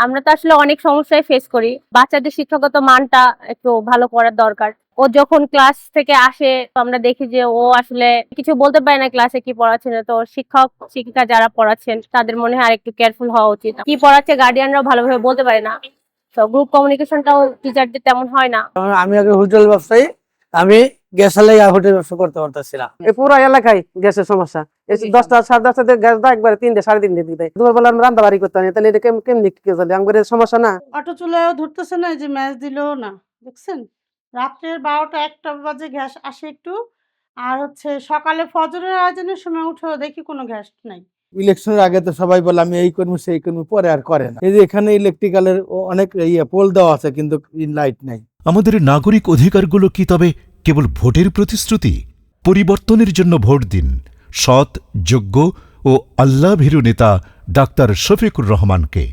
আমরা তো আসলে অনেক সমস্যায় ফেস করি। বাচ্চাদের শিক্ষাগত মানটা একটু ভালো করার দরকার। ও যখন ক্লাস থেকে আসে তো আমরা দেখি যে ও আসলে কিছু বলতে পারে না ক্লাসে কি পড়াচ্ছে না। তো শিক্ষক শিক্ষিকা যারা পড়াচ্ছেন তাদের মনে হয় আরেকটু কেয়ারফুল হওয়া উচিত। কি পড়াচ্ছে গার্ডিয়ানরাও ভালোভাবে বলতে পারে না। তো গ্রুপ কমিউনিকেশনটাও টিচারদের তেমন হয় না। আমি আগে হোটেল ব্যবসায়ী, আমি গ্যাস লাগা হোটেল ব্যবসা করতে পারতেছিলাম। এই পুরো এলাকায় গ্যাসের সমস্যা। 10টা 10:30 গ্যাস দেয়, একবারে 3টে 3:30 দিয়ে দেয়। দুপুরবেলা আমরা রান্না বাড়ি করতে হয়, তাহলে এটা কেমনি কি চলে? আমাদের সমস্যা না। অটো চুলায়ও ধরতেছে না, এই যে ম্যাচ দিলেও না, দেখছেন? রাত্রের 12টা 1টা বাজে গ্যাস আসে একটু, আর হচ্ছে সকালে ফজরের আজানের সময় উঠেও দেখি কোনো গ্যাস নাই। ইলেকশনের আগে তো সবাই বলে আমি এই করবো সেই করবো, পরে আর করে না। এই যে এখানে ইলেকট্রিক্যালের অনেক পোল দেওয়া আছে, কিন্তু লাইট নাই। আমাদের নাগরিক অধিকারগুলো কি তবে কেবল ভোটের প্রতিশ্রুতি? পরিবর্তনের জন্য ভোট দিন সৎ, যোগ্য ও আল্লাভীরু নেতা ডাক্তার শফিকুর রহমানকে।